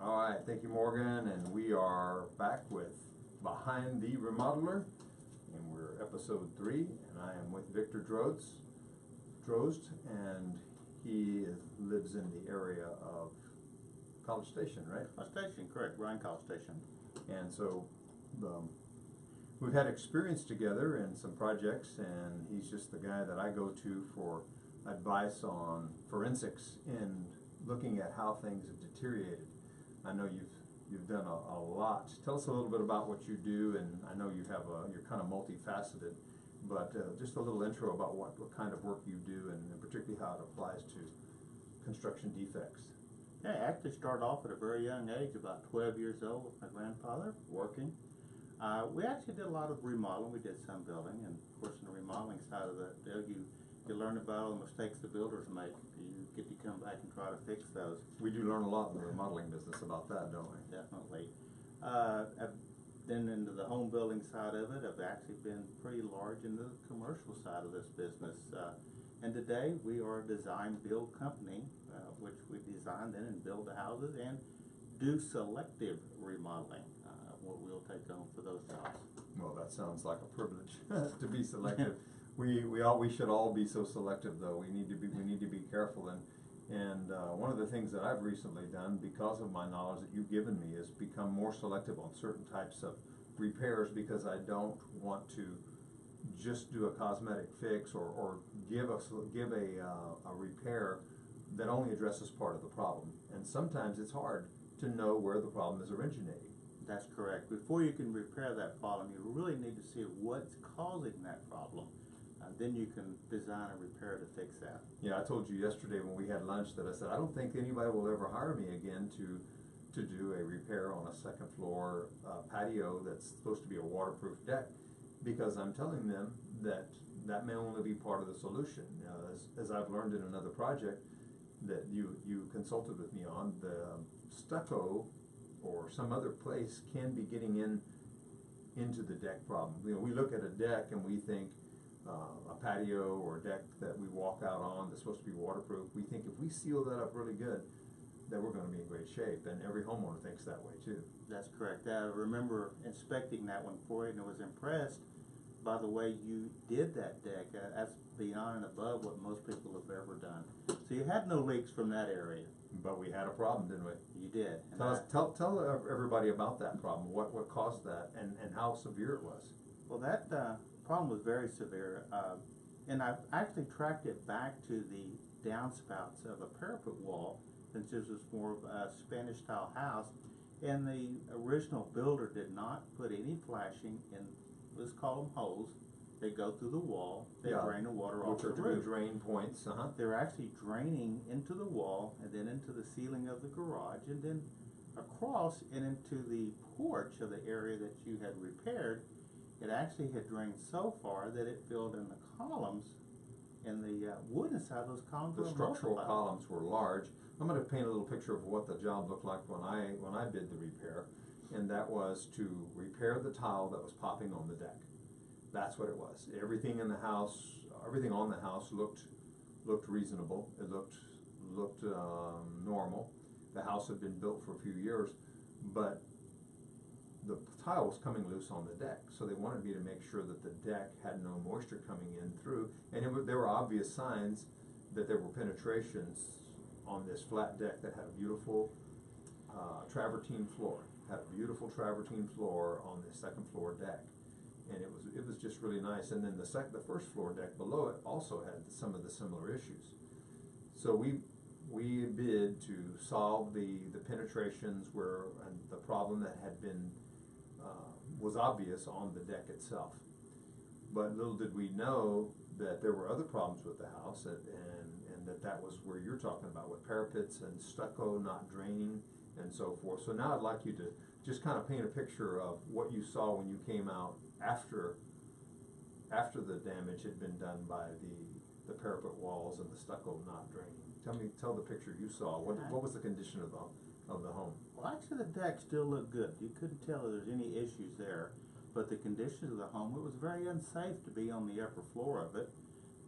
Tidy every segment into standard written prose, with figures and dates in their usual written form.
All right, thank you, Morgan, and we are back with Behind the Remodeler, and we're episode 3, and I am with Victor Drodz, and he lives in the area of College Station, right? College Station, correct, Ryan College Station. And so we've had experience together in some projects, and he's just the guy that I go to for advice on forensics in looking at how things have deteriorated. I know you've done a lot. Tell us a little bit about what you do, and I know you're kind of multifaceted, but just a little intro about what kind of work you do, and particularly how it applies to construction defects. Yeah, I actually started off at a very young age, about 12 years old, with my grandfather working. We actually did a lot of remodeling. We did some building, and of course, in the remodeling side of that deal, you learn about all the mistakes the builders make. You get to come back and try to fix those. We do learn a lot in the remodeling business about that, don't we? Definitely. Then into the home building side of it, I've actually been pretty large into the commercial side of this business. And today we are a design build company, which we design then and build the houses and do selective remodeling. What we'll take on for those jobs. Well, that sounds like a privilege to be selective. We should all be so selective, though. We need to be careful, and one of the things that I've recently done, because of my knowledge that you've given me, is become more selective on certain types of repairs, because I don't want to just do a cosmetic fix or give a repair that only addresses part of the problem. And sometimes it's hard to know where the problem is originating. That's correct. Before you can repair that problem, you really need to see what's causing that problem. Then you can design a repair to fix that. Yeah, I told you yesterday when we had lunch that I said I don't think anybody will ever hire me again to do a repair on a second floor patio that's supposed to be a waterproof deck, because I'm telling them that may only be part of the solution. As I've learned in another project that you consulted with me on, the stucco or some other place can be getting into the deck problem. You know, we look at a deck and we think a patio or a deck that we walk out on that's supposed to be waterproof, we think if we seal that up really good, that we're going to be in great shape, and every homeowner thinks that way too. That's correct. I remember inspecting that one for you, and I was impressed by the way you did that deck. That's beyond and above what most people have ever done. So you had no leaks from that area. But we had a problem, didn't we? You did. Tell everybody about that problem, what caused that, and how severe it was. Well, that problem was very severe, and I've actually tracked it back to the downspouts of a parapet wall, since this was more of a Spanish-style house, and the original builder did not put any flashing in, let's call them holes. They go through the wall, they drain the water off the roof. Which are drain points, They're actually draining into the wall, and then into the ceiling of the garage, and then across and into the porch of the area that you had repaired. It actually had drained so far that it filled in the columns, and the wooden side of those columns were the structural multiplied. columns were large. I'm going to paint a little picture of what the job looked like when I did the repair, and that was to repair the tile that was popping on the deck. That's what it was. Everything in the house, everything on the house looked reasonable. It looked normal. The house had been built for a few years, but the tile was coming loose on the deck, so they wanted me to make sure that the deck had no moisture coming in through, and there were obvious signs that there were penetrations on this flat deck that had a beautiful travertine floor. Had a beautiful travertine floor on the second floor deck, and it was just really nice. And then the first floor deck below it also had some of the similar issues. So we bid to solve the penetrations and the problem that had been was obvious on the deck itself. But little did we know that there were other problems with the house, and that was where you're talking about, with parapets and stucco not draining and so forth. So now I'd like you to just kind of paint a picture of what you saw when you came out after the damage had been done by the parapet walls and the stucco not draining. Tell the picture you saw. What was the condition of the home? Well, actually the deck still looked good. You couldn't tell that there's any issues there, but the condition of the home, it was very unsafe to be on the upper floor of it.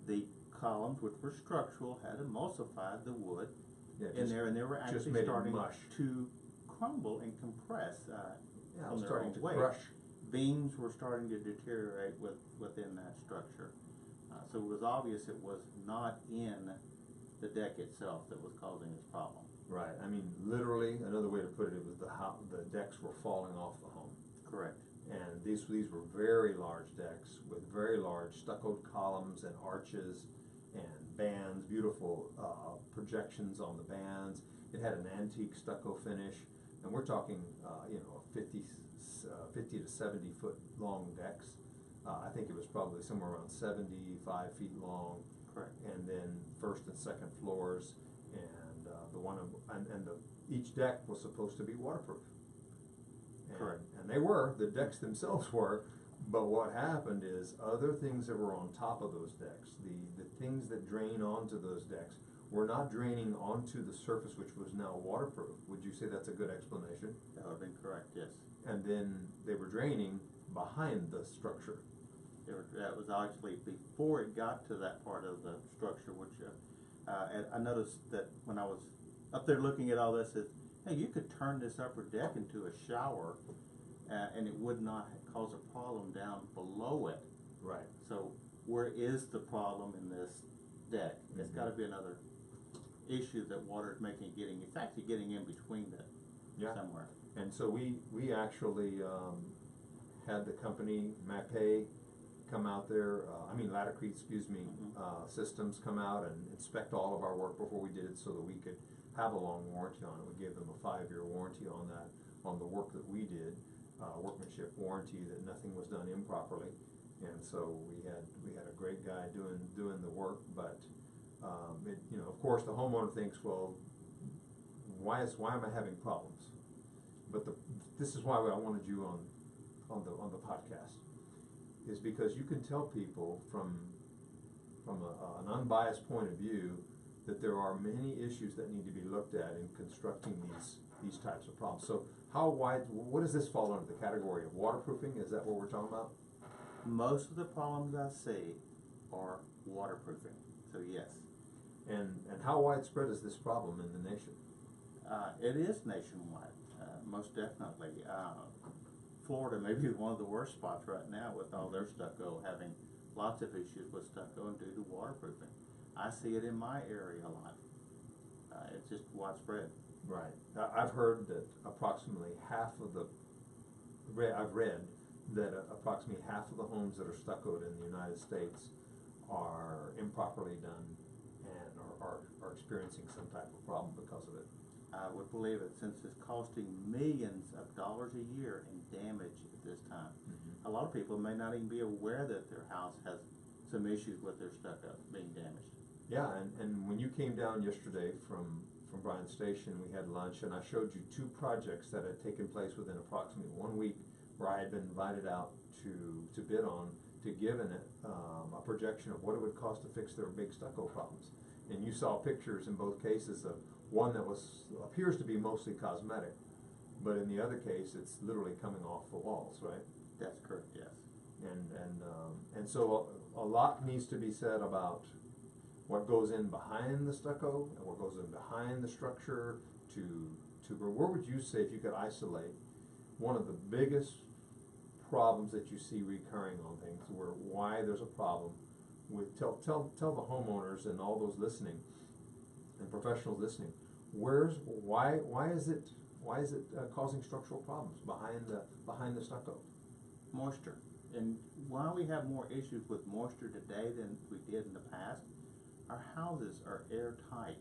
The columns, which were structural, had emulsified the wood in there, and they were actually starting to crumble and compress Yeah, from their starting own to weight. crush. Beams were starting to deteriorate within that structure. So it was obvious it was not in the deck itself that was causing this problem. Right, I mean, literally, another way to put it, was the decks were falling off the home. Correct. And these were very large decks with very large stuccoed columns and arches and bands, beautiful projections on the bands. It had an antique stucco finish, and we're talking, 50 to 70 foot long decks. I think it was probably somewhere around 75 feet long. Correct. And then first and second floors, and each deck was supposed to be waterproof. Correct. And they were, the decks themselves were, but what happened is other things that were on top of those decks, the things that drain onto those decks, were not draining onto the surface, which was now waterproof. Would you say that's a good explanation? That would have been correct, yes. And then they were draining behind the structure. That was actually before it got to that part of the structure, which and I noticed that when I was up there looking at all this, that, hey, you could turn this upper deck into a shower and it would not cause a problem down below it. Right. So where is the problem in this deck? It's got to be another issue that water is it's actually getting in between it somewhere. And so we actually had the company Mapei come out there, Latticrete, Systems come out and inspect all of our work before we did it, so that we could have a long warranty on it. We gave them a 5-year warranty on that, on the work that we did, workmanship warranty, that nothing was done improperly. And so we had a great guy doing the work, but of course the homeowner thinks, well, why am I having problems? But this is why I wanted you on the podcast, is because you can tell people from an unbiased point of view that there are many issues that need to be looked at in constructing these types of problems. So what does this fall under the category of waterproofing? Is that what we're talking about? Most of the problems I see are waterproofing, so yes. And how widespread is this problem in the nation? It is nationwide, most definitely. Florida may be one of the worst spots right now with all their stucco, having lots of issues with stucco and due to waterproofing. I see it in my area a lot. It's just widespread. Right. I've heard that approximately I've read that approximately half of the homes that are stuccoed in the United States are improperly done and are experiencing some type of problem because of it. I would believe it, since it's costing millions of dollars a year in damage at this time. A lot of people may not even be aware that their house has some issues with their stucco being damaged. Yeah, and when you came down yesterday from Bryan Station, we had lunch, and I showed you 2 projects that had taken place within approximately 1 week, where I had been invited out to bid on, to give a projection of what it would cost to fix their big stucco problems. And you saw pictures in both cases of one that appears to be mostly cosmetic, but in the other case, it's literally coming off the walls, right? That's correct, yes. And so a lot needs to be said about what goes in behind the stucco and what goes in behind the structure where would you say, if you could isolate one of the biggest problems that you see recurring on things, why there's a problem with, tell the homeowners and all those listening and professionals listening, why is it causing structural problems behind the stucco? Moisture. And while we have more issues with moisture today than we did in the past, our houses are airtight.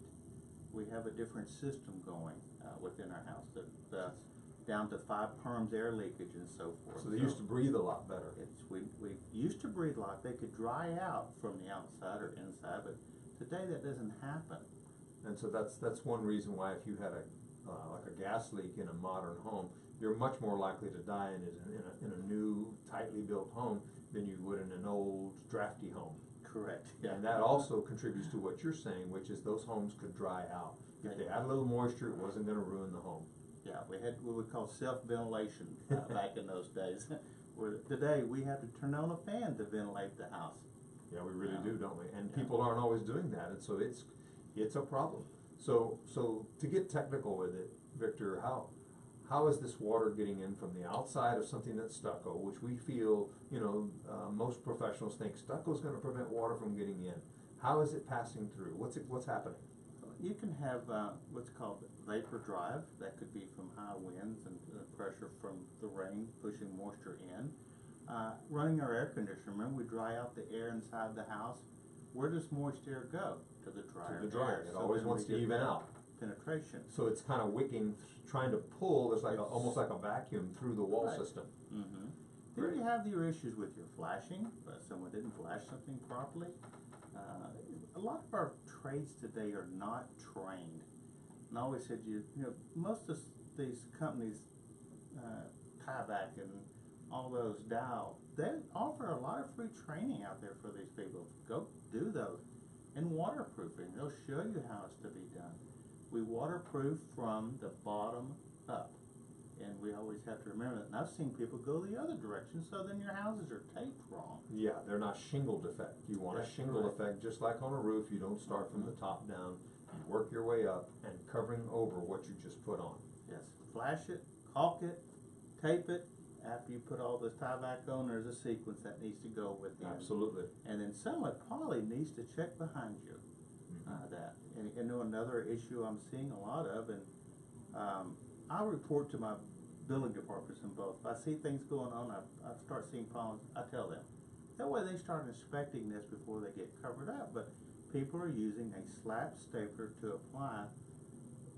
We have a different system going within our house, down to 5 perms air leakage and so forth. So they used to breathe a lot better. We used to breathe a lot. They could dry out from the outside or inside, but today that doesn't happen. And so that's one reason why, if you had like a gas leak in a modern home, you're much more likely to die in a new, tightly built home than you would in an old, drafty home. Correct. Yeah. And that also contributes to what you're saying, which is those homes could dry out. If they had a little moisture, it wasn't going to ruin the home. Yeah, we had what we call self-ventilation back in those days. Where today we have to turn on a fan to ventilate the house. Yeah, we really do, don't we? And people aren't always doing that, and so it's a problem. So to get technical with it, Victor, how is this water getting in from the outside of something that's stucco, which we feel, most professionals think stucco is going to prevent water from getting in. How is it passing through? What's happening? You can have what's called vapor drive. That could be from high winds and pressure from the rain pushing moisture in. Running our air conditioner, remember we dry out the air inside the house. Where does moist air go? To the dryer. To the dryer. Air. It So always then wants we to get even that out. Penetration. So it's kind of wicking, trying to pull. There's like almost like a vacuum through the wall Right. system. Mm-hmm. Great. Then you have your issues with your flashing, but someone didn't flash something properly. A lot of our trades today are not trained. And I always said, most of these companies, Tyvek and all those Dow, they offer a lot of free training out there for these people. Go do those. And waterproofing, they'll show you how it's to be done. We waterproof from the bottom up. And we always have to remember that. And I've seen people go the other direction, so then your houses are taped wrong. Yeah, they're not shingled effect. You want That's a shingle correct. effect, just like on a roof. You don't start from the top down. You work your way up and covering over what you just put on. Yes, flash it, caulk it, tape it. After you put all this Tyvek on, there's a sequence that needs to go with it. Absolutely. And then someone probably needs to check behind you. That. And another issue I'm seeing a lot of, and I report to my building departments in both. If I see things going on, I start seeing problems, I tell them. That way they start inspecting this before they get covered up. But people are using a slap stapler to apply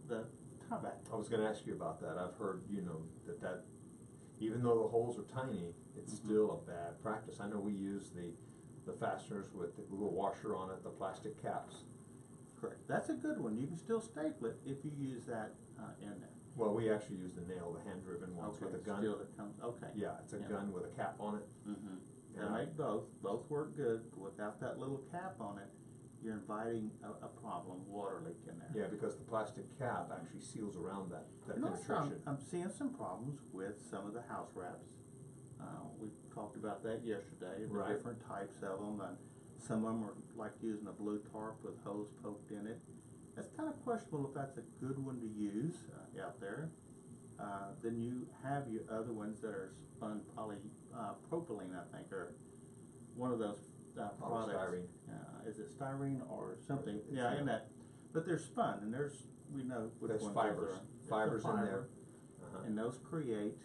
the Tyvek. I was going to ask you about that. I've heard, that even though the holes are tiny, it's still a bad practice. I know we use the fasteners with the little washer on it, the plastic caps. Correct. That's a good one. You can still staple it if you use that in there. Well, we actually use the nail, the hand-driven ones with a gun. Still that comes, okay. Yeah, it's a gun with a cap on it. Mm-hmm. Yeah. They make both. Both work good. Without that little cap on it, you're inviting a problem, water leak in there. Yeah, because the plastic cap actually seals around that Also, penetration. I'm seeing some problems with some of the house wraps. We talked about that yesterday, the Right. different types of them, and some of them are like using a blue tarp with hose poked in it. That's kind of questionable if that's a good one to use out there. Then you have your other ones that are spun polypropylene, I think, or one of those products. Polystyrene. Is it styrene or something? It's Yeah, in that. But they're spun, and we know which There's ones fibers. those are. It's a Fibers in fiber, there. Uh-huh. and those create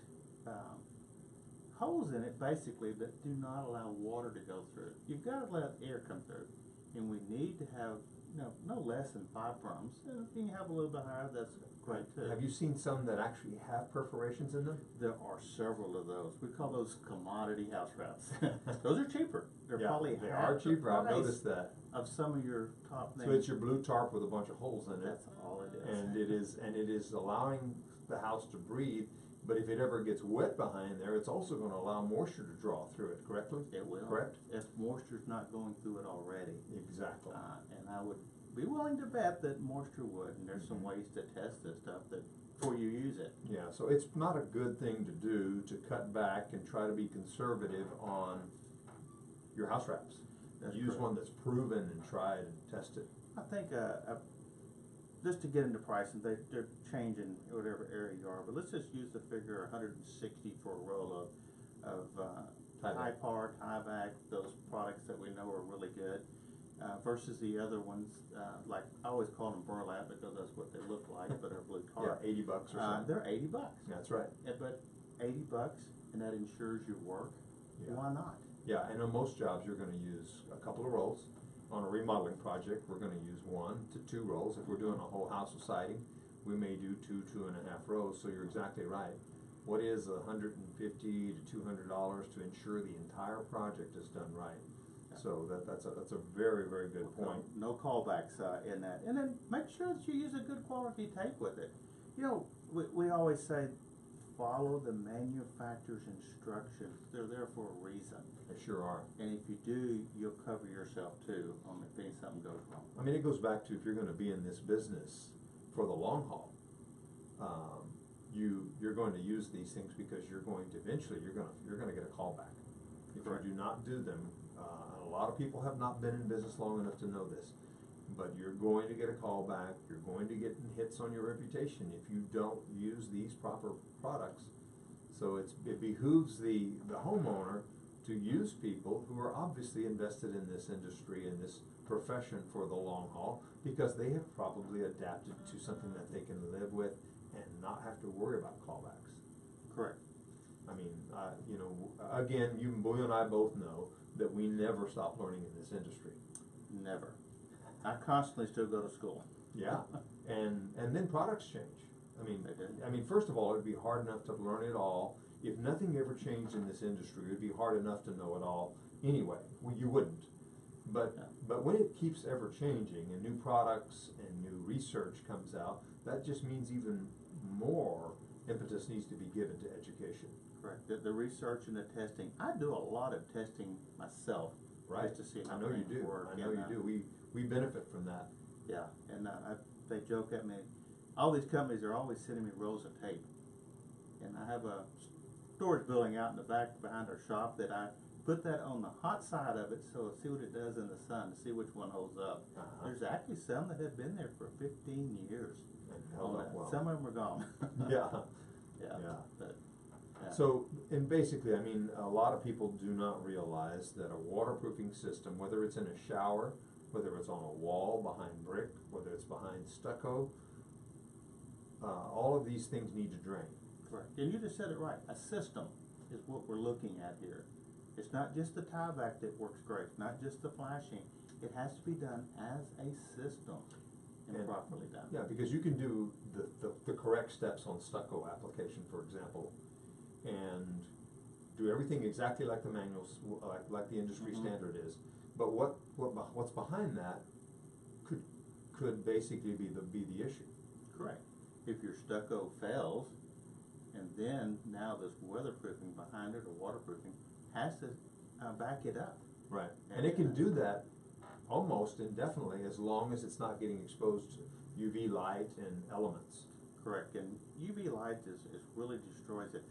holes in it, basically, that do not allow water to go through. You've got to let air come through, and we need to have no less than 5 drums. And if you can have a little bit higher, that's great too. Have you seen some that actually have perforations in them? There are several of those. We call those commodity house wraps. Those are cheaper. They're probably they half are the cheaper. I've price noticed that. of some of your top names. So it's your blue tarp with a bunch of holes in it, That's all it is. and it is allowing the house to breathe. But if it ever gets wet behind there, it's also going to allow moisture to draw through it. Correctly? It will. Correct. If moisture's not going through it already. Exactly. And I would be willing to bet that moisture would, and there's some ways to test this stuff before you use it. Yeah. So it's not a good thing to do to cut back and try to be conservative on your house wraps. That's Use correct. one that's proven and tried and tested. I think just to get into pricing, they're changing whatever area you are, but let's just use the figure 160 for a roll of Tyvek. Tyvek, those products that we know are really good, versus the other ones, like I always call them burlap because that's what they look like, but are blue Yeah, tarp. $80 or something. They're $80. That's right. But $80, and that ensures your work. Yeah. Why not? Yeah, and on most jobs, you're gonna use a couple of rolls. On a remodeling project, we're gonna use 1 to 2 rolls. If we're doing a whole house of siding, we may do 2.5 rows, so you're exactly right. What is $150 to $200 to ensure the entire project is done right? So that's a very, very good point. No callbacks in that. And then make sure that you use a good quality tape with it. We always say, follow the manufacturer's instructions. They're there for a reason. They sure are. And if you do, you'll cover yourself too on if something goes wrong. I mean, it goes back to if you're gonna be in this business for the long haul, you're going to use these things because you're going to eventually, you're gonna get a call back. If Correct. you do not do them, a lot of people have not been in business long enough to know this. but you're going to get a call back, you're going to get hits on your reputation if you don't use these proper products. So it behooves the homeowner to use people who are obviously invested in this industry and this profession for the long haul, because they have probably adapted to something that they can live with and not have to worry about callbacks. Correct. I mean, you know, again, you and I both know that we never stop learning in this industry. Never. I constantly still go to school. Yeah, and then products change. I mean, first of all, it'd be hard enough to learn it all. If nothing ever changed in this industry, it'd be hard enough to know it all anyway. Well, you wouldn't. But when it keeps ever changing and new products and new research comes out, that just means even more impetus needs to be given to education. Correct. The research and the testing. I do a lot of testing myself. Right. Just to see how I know you things do. work. I know you do. We benefit from that. Yeah, and they joke at me. All these companies are always sending me rolls of tape, and I have a storage building out in the back behind our shop that I put that on the hot side of it, so see what it does in the sun, to see which one holds up. There's actually some that have been there for 15 years. And held up well. Some of them are gone. Yeah. Yeah. Yeah. But, yeah. So, and basically, I mean, a lot of people do not realize that a waterproofing system, whether it's in a shower, whether it's on a wall behind brick, whether it's behind stucco, all of these things need to drain. Correct. And you just said it right. A system is what we're looking at here. It's not just the tie back that works great. It's not just the flashing. It has to be done as a system and properly done. Yeah, because you can do the correct steps on stucco application, for example, and do everything exactly like the manuals, like the industry standard is. But what's behind that could basically be the issue. Correct. If your stucco fails, and then now this weatherproofing behind it or waterproofing has to back it up. Right. And it can do that almost indefinitely as long as it's not getting exposed to UV light and elements. Correct. And UV light is really destroys it.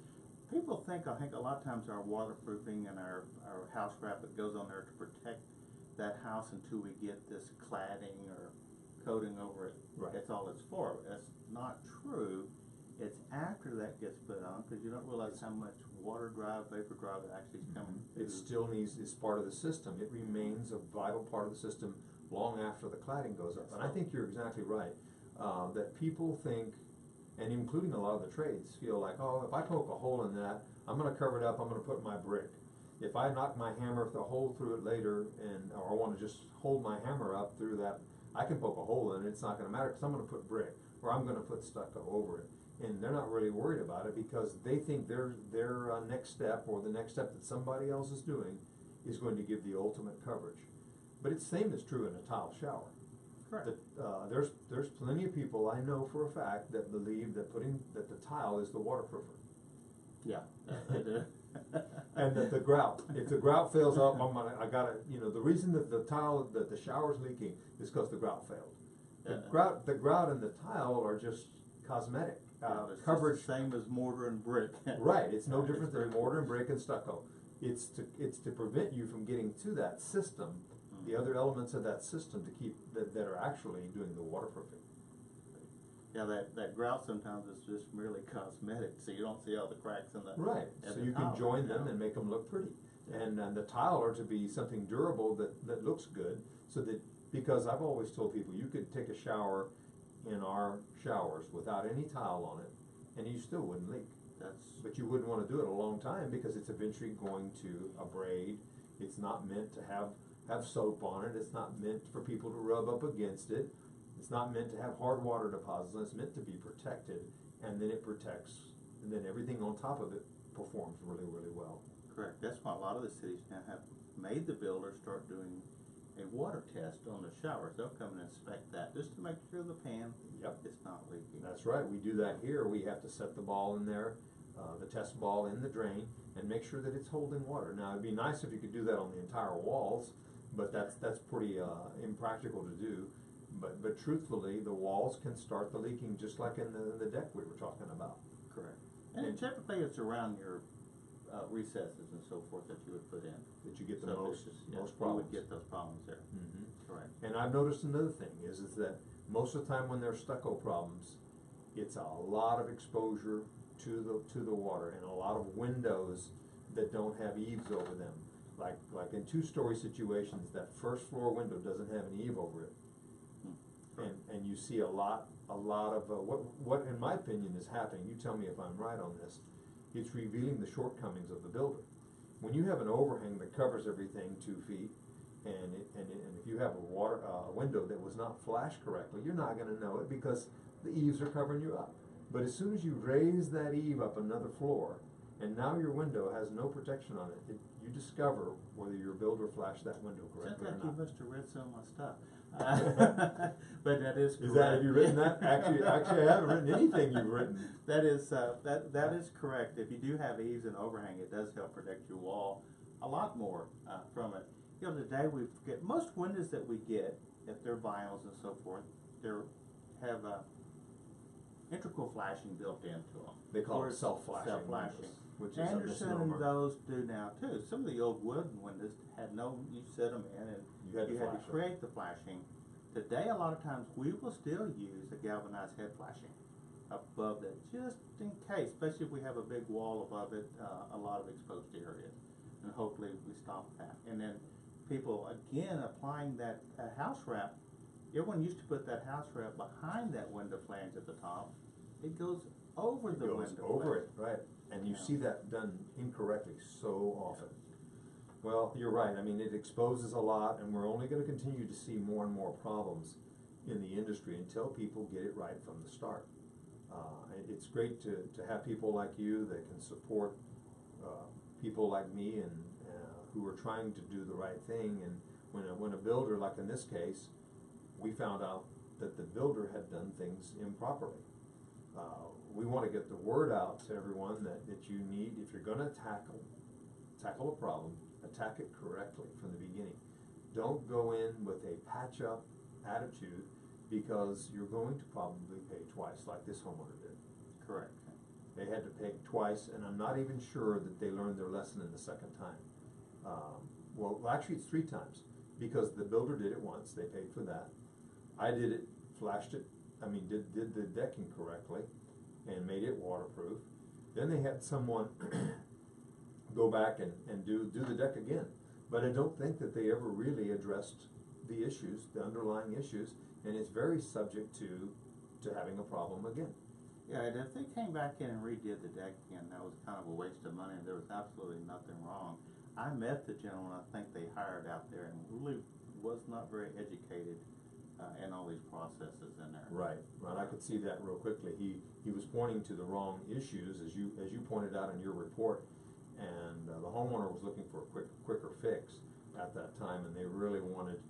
People think, I think a lot of times our waterproofing and our house wrap that goes on there to protect that house until we get this cladding or coating over it. Right. That's all it's for. That's not true. It's after that gets put on, because you don't realize how much water drive, vapor drive actually is coming through. It still is part of the system. It remains a vital part of the system long after the cladding goes up. And I think you're exactly right, that people think, and including a lot of the trades, feel like, oh, if I poke a hole in that, I'm going to cover it up, I'm going to put my brick. If I knock my hammer the hole through it later, or I want to just hold my hammer up through that, I can poke a hole in it, it's not going to matter, because I'm going to put brick, or I'm going to put stucco over it. And they're not really worried about it because they think their next step, or the next step that somebody else is doing, is going to give the ultimate coverage. But it's same is true in a tile shower. Correct. There's plenty of people I know for a fact that believe that the tile is the waterproofer. Yeah, they do. And that the grout, if the grout fails up, I gotta, the reason that the shower's leaking is because the grout failed. The grout and the tile are just cosmetic. Coverage, the same as mortar and brick. Right, it's no different than mortar and brick and stucco. It's to prevent you from getting to that system, the other elements of that system to keep that are actually doing the waterproofing. Yeah, that grout sometimes is just merely cosmetic, so you don't see all the cracks in the right. So you can join them and make them look pretty, and the tile are to be something durable that looks good. So that, because I've always told people, you could take a shower in our showers without any tile on it, and you still wouldn't leak. But you wouldn't want to do it a long time because it's eventually going to abrade. It's not meant to have soap on it. It's not meant for people to rub up against it. It's not meant to have hard water deposits. It's meant to be protected, and then it protects, and then everything on top of it performs really, really well. Correct. That's why a lot of the cities now have made the builders start doing a water test on the showers. They'll come and inspect that just to make sure the pan is not leaking. That's right. We do that here. We have to set the ball in there, the test ball in the drain, and make sure that it's holding water. Now, it'd be nice if you could do that on the entire walls, but that's pretty impractical to do. But truthfully, the walls can start the leaking just like in the deck we were talking about. Correct. And typically it's around your recesses and so forth that you would put in. That you get the So most, this is- most You problems. would get those problems there, Mhm. correct. And I've noticed another thing is that most of the time when there's stucco problems, it's a lot of exposure to the water and a lot of windows that don't have eaves over them. Like in two-story situations, that first floor window doesn't have an eave over it. And you see a lot of, what in my opinion is happening, you tell me if I'm right on this, it's revealing the shortcomings of the builder. When you have an overhang that covers everything 2 feet, and if you have a window that was not flashed correctly, you're not gonna know it because the eaves are covering you up. But as soon as you raise that eave up another floor, and now your window has no protection on it, you discover whether your builder flashed that window correctly or Sounds like not. you must have read some of my stuff. But that is correct. Is that, have you written that? Actually, I haven't written anything you've written. That is, that is correct. If you do have eaves and overhang, it does help protect your wall a lot more, from it. You know, today we get, most windows that we get, if they're vinyls and so forth, have integral flashing built into them. They call Or it self-flashing self-flashing. windows, which is a Anderson misnomer. and those do now too. Some of the old wooden windows had no, you set them in and You had to flash them. create the flashing. Today, a lot of times, we will still use a galvanized head flashing above that, just in case, especially if we have a big wall above it, a lot of exposed areas. And hopefully we stop that. And then people, again, applying that house wrap. Everyone used to put that house wrap behind that window flange at the top. It goes over the window It goes over flange. it, right, and you Yeah. see that done incorrectly so often. Well, you're right, I mean, it exposes a lot, and we're only gonna continue to see more and more problems in the industry until people get it right from the start. It's great to have people like you that can support, people like me and, who are trying to do the right thing, and when a builder, like in this case, we found out that the builder had done things improperly. We want to get the word out to everyone that you need, if you're gonna tackle a problem, attack it correctly from the beginning. Don't go in with a patch-up attitude, because you're going to probably pay twice, like this homeowner did. Correct. They had to pay twice, and I'm not even sure that they learned their lesson in the second time. Well, actually, it's 3 times, because the builder did it once, they paid for that. I did it, flashed it, did the decking correctly, and made it waterproof. Then they had someone go back and do the deck again. But I don't think that they ever really addressed the issues, the underlying issues, and it's very subject to having a problem again. Yeah, and if they came back in and redid the deck again, that was kind of a waste of money, and there was absolutely nothing wrong. I met the gentleman I think they hired out there, and really was not very educated in all these processes in there. Right, I could see that real quickly. He was pointing to the wrong issues, as you pointed out in your report, and the homeowner was looking for a quicker fix at that time, and they really wanted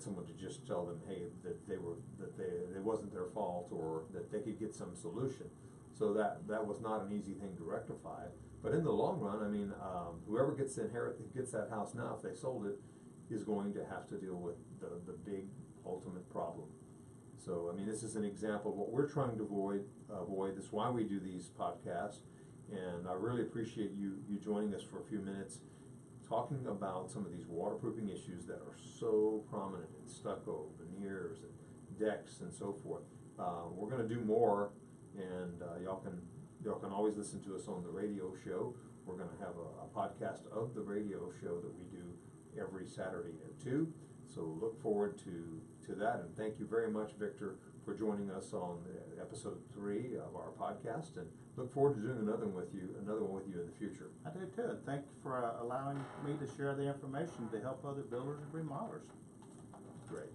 someone to just tell them, hey, that it wasn't their fault, or that they could get some solution. So that was not an easy thing to rectify. But in the long run, I mean, whoever gets that house now, if they sold it, is going to have to deal with the big ultimate problem. So, I mean, this is an example of what we're trying to avoid. That's why we do these podcasts, and I really appreciate you joining us for a few minutes, talking about some of these waterproofing issues that are so prominent in stucco, veneers, and decks, and so forth. We're going to do more, and y'all can always listen to us on the radio show. We're going to have a podcast of the radio show that we do every Saturday at 2. So look forward to that, and thank you very much, Victor, for joining us on episode 3 of our podcast, and look forward to doing another one with you in the future. I do too, and thank you for allowing me to share the information to help other builders and remodelers. Great.